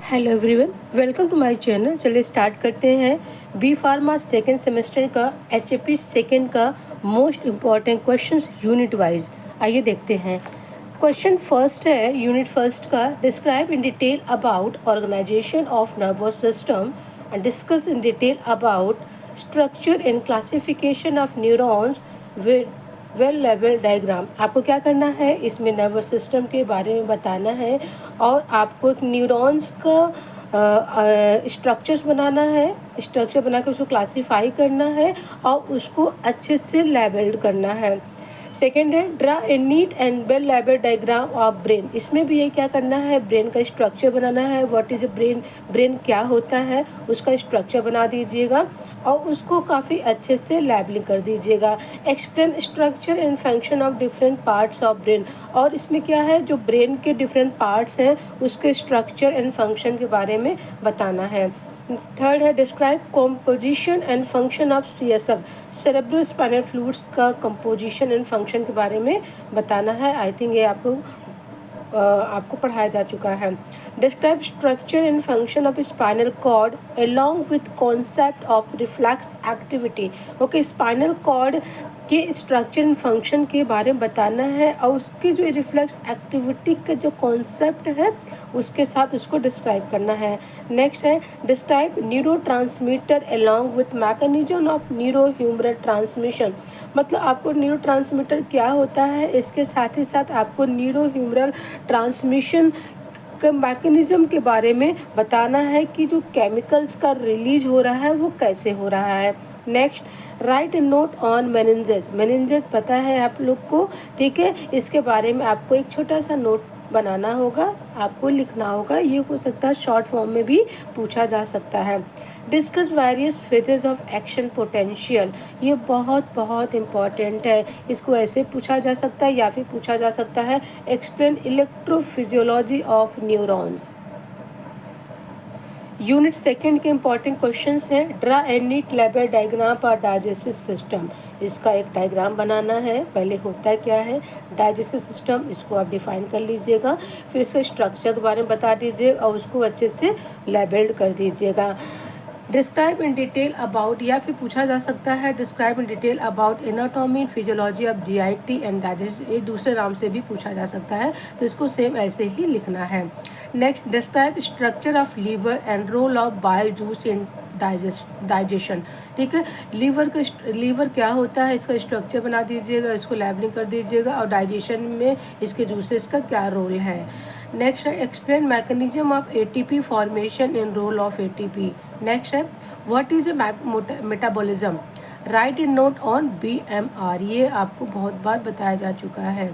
Hello everyone, welcome to my channel. चलिए start करते हैं बी फार्मा सेकेंड सेमेस्टर का एचएपी सेकेंड का most important questions unit wise. आइए देखते हैं। क्वेश्चन फर्स्ट है यूनिट फर्स्ट का, describe in detail about organisation of nervous system and discuss in detail about structure and classification of neurons with well level diagram. आपको क्या करना है, इसमें नर्वस सिस्टम के बारे में बताना है और आपको एक न्यूरॉन्स का स्ट्रक्चर्स बनाना है। स्ट्रक्चर बना कर उसको क्लासीफाई करना है और उसको अच्छे से लेबल्ड करना है। सेकेंड है draw a neat and well labelled diagram of brain. इसमें भी ये क्या करना है, ब्रेन का स्ट्रक्चर बनाना है। व्हाट इज ब्रेन, ब्रेन क्या होता है उसका स्ट्रक्चर बना दीजिएगा और उसको काफ़ी अच्छे से लेबलिंग कर दीजिएगा। Explain structure and function of different parts of brain. और इसमें क्या है, जो ब्रेन के डिफरेंट पार्ट्स हैं उसके स्ट्रक्चर एंड फंक्शन के बारे में बताना है। थर्ड है describe composition and function of CSF. Cerebro spinal fluids का कंपोजिशन एंड फंक्शन के बारे में बताना है। आई थिंक ये आपको पढ़ाया जा चुका है। Describe structure and function of spinal cord along with concept of reflex activity. Okay, spinal cord के स्ट्रक्चर एंड फंक्शन के बारे में बताना है और उसकी जो रिफ्लेक्स एक्टिविटी का जो कॉन्सेप्ट है उसके साथ उसको डिस्क्राइब करना है। नेक्स्ट है describe neurotransmitter along with mechanism of neurohumoral transmission. मतलब आपको न्यूरो ट्रांसमीटर क्या होता है, इसके साथ ही साथ आपको न्यूरो ह्यूमरल ट्रांसमिशन के मैकेनिज्म के बारे में बताना है कि जो केमिकल्स का रिलीज हो रहा है वो कैसे हो रहा है। Next write a note on meninges. Meninges पता है आप लोग को, ठीक है। इसके बारे में आपको एक छोटा सा नोट बनाना होगा, आपको लिखना होगा। ये हो सकता है शॉर्ट फॉर्म में भी पूछा जा सकता है। Discuss various phases of action potential. ये बहुत बहुत इम्पॉर्टेंट है। इसको ऐसे पूछा जा सकता है या फिर पूछा जा सकता है explain electrophysiology of neurons. Unit second के इम्पॉर्टेंट क्वेश्चंस हैं draw and neat label diagram for digestive system. इसका एक डायग्राम बनाना है। पहले होता है क्या है डाइजेस्टिव सिस्टम, इसको आप डिफाइन कर लीजिएगा। फिर इसके स्ट्रक्चर के बारे में बता दीजिए और उसको अच्छे से लेबल्ड कर दीजिएगा। डिस्क्राइब इन डिटेल अबाउट, या फिर पूछा जा सकता है describe in detail about anatomy and physiology of GIT and digest. ये दूसरे नाम से भी पूछा जा सकता है, तो इसको सेम ऐसे ही लिखना है। Next describe structure of liver and role of bile juice in digestion. ठीक है, लीवर क्या होता है, इसका स्ट्रक्चर बना दीजिएगा, इसको लेबलिंग कर दीजिएगा और डाइजेशन में इसके जूसेस का क्या रोल है। नेक्स्ट है explain mechanism of ATP formation in role of ATP. Next है what is a metabolism, write a note on BMR. ये आपको बहुत बार बताया जा चुका है।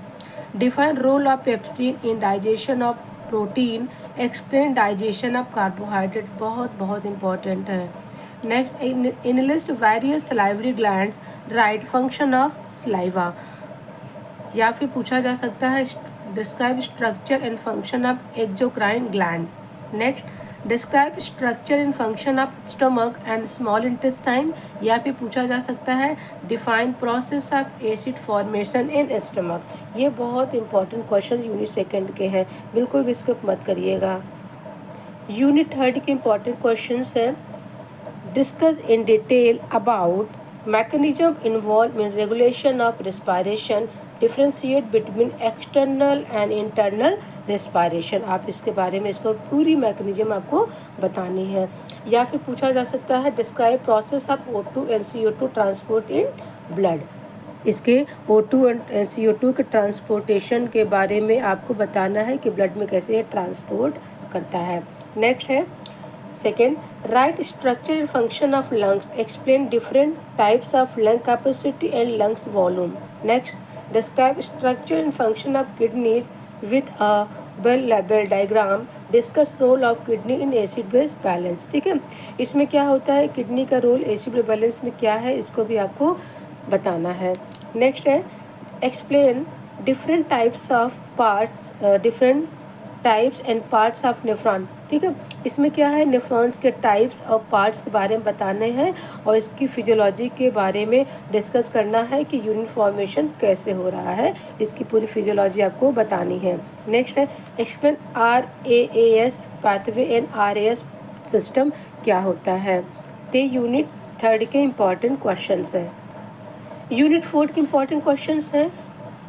Define role of pepsin in digestion of protein, explain digestion of carbohydrate. बहुत बहुत इंपॉर्टेंट है। Next in list various salivary glands, write function of saliva. या फिर पूछा जा सकता है describe structure and function of exocrine gland. Next describe structure and function of stomach and small intestine. या फिर पूछा जा सकता है define process of acid formation in stomach. ये बहुत इंपॉर्टेंट क्वेश्चन यूनिट सेकंड के हैं, बिल्कुल भी स्किप मत करिएगा। यूनिट थर्ड के इंपॉर्टेंट क्वेश्चन हैं discuss in detail about mechanism involve in regulation of respiration, differentiate between external and internal respiration. आप इसके बारे में इसको पूरी मैकेनिज्म आपको बतानी है। या फिर पूछा जा सकता है describe process of O2 and CO2 transport in blood. इसके O2 एंड CO2 के ट्रांसपोर्टेशन के बारे में आपको बताना है कि ब्लड में कैसे ये ट्रांसपोर्ट करता है। नेक्स्ट है second write structure and function of lungs, explain different types of lung capacity and lungs volume. Next describe structure and function of kidneys with a well labelled diagram, discuss role of kidney in acid base balance. ठीक है, इसमें क्या होता है, kidney का role acid base balance में क्या है, इसको भी आपको बताना है। नेक्स्ट है explain different types of parts, different types and parts of nephron. ठीक है, इसमें क्या है, नेफ्रॉन्स के टाइप्स और पार्ट्स के बारे में बताने हैं और इसकी फिजियोलॉजी के बारे में डिस्कस करना है कि यूनिट फॉर्मेशन कैसे हो रहा है, इसकी पूरी फिजियोलॉजी आपको बतानी है। नेक्स्ट है explain RAAS pathway and RAS system क्या होता है। तो यूनिट 3 के इम्पॉर्टेंट क्वेश्चंस हैं। यूनिट 4 के इम्पॉर्टेंट क्वेश्चंस हैं,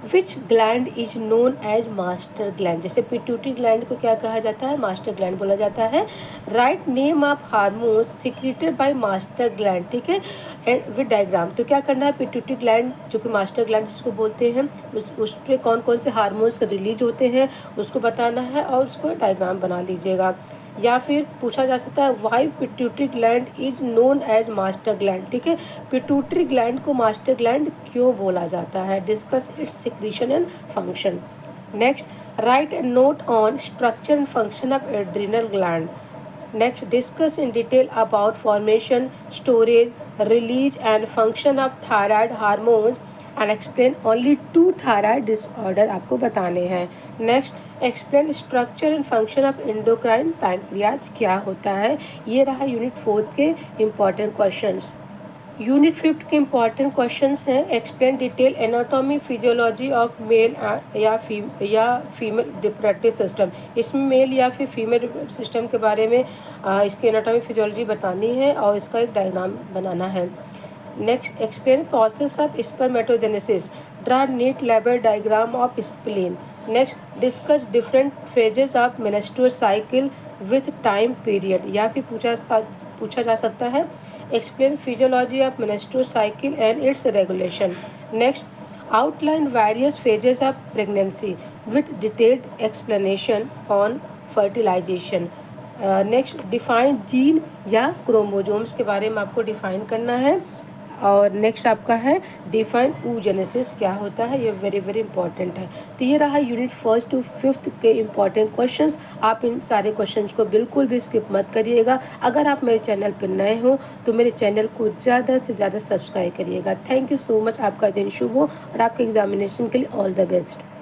which gland is known as master gland. जैसे पिट्यूटरी ग्लैंड को क्या कहा जाता है, मास्टर ग्लैंड बोला जाता है। Write name of hormones secreted by master gland. ठीक है, एंड विद डायग्राम। तो क्या करना है, पिट्यूटरी ग्लैंड जो कि मास्टर ग्लैंड जिसको बोलते हैं, उस पर कौन कौन से हार्मोन्स रिलीज होते हैं उसको बताना है और उसको डायग्राम बना लीजिएगा। या फिर पूछा जा सकता है why pituitary gland is known as master gland. ठीक है, पिट्यूटरी ग्लैंड को मास्टर ग्लैंड क्यों बोला जाता है, discuss its secretion and function. Next write a note on structure and function of adrenal gland. Next discuss in detail about formation, storage, release and function of thyroid hormones and explain only 2 thyroid disorder आपको बताने हैं। Next explain structure and function of endocrine pancreas क्या होता है। ये रहा unit 4 के important questions. Unit 5 के इम्पॉर्टेंट क्वेश्चंस हैं, explain detail anatomy physiology of male या फीमेल रिप्रोडक्टिव सिस्टम। इसमें मेल या फिर फीमेल रिप्रोडक्टिव सिस्टम के बारे में इसकी एनाटॉमी फिजियोलॉजी बतानी है और इसका एक डायग्राम बनाना है। Next explain process of spermatogenesis, draw neat label diagram of spleen. Next discuss different phases of menstrual cycle with time period. या फिर पूछा जा सकता है explain physiology of menstrual cycle and its regulation. Next outline various phases of pregnancy with detailed explanation on fertilisation. Next define gene या chromosomes के बारे में आपको डिफाइन करना है। और नेक्स्ट आपका है डिफाइन oogenesis क्या होता है, ये वेरी वेरी इंपॉर्टेंट है। तो ये रहा यूनिट 1 to 5 के इम्पॉर्टेंट क्वेश्चंस। आप इन सारे क्वेश्चंस को बिल्कुल भी स्किप मत करिएगा। अगर आप मेरे चैनल पर नए हो तो मेरे चैनल को ज़्यादा से ज़्यादा सब्सक्राइब करिएगा। Thank you so much. आपका दिन शुभ हो और आपके एग्जामिनेशन के लिए ऑल द बेस्ट।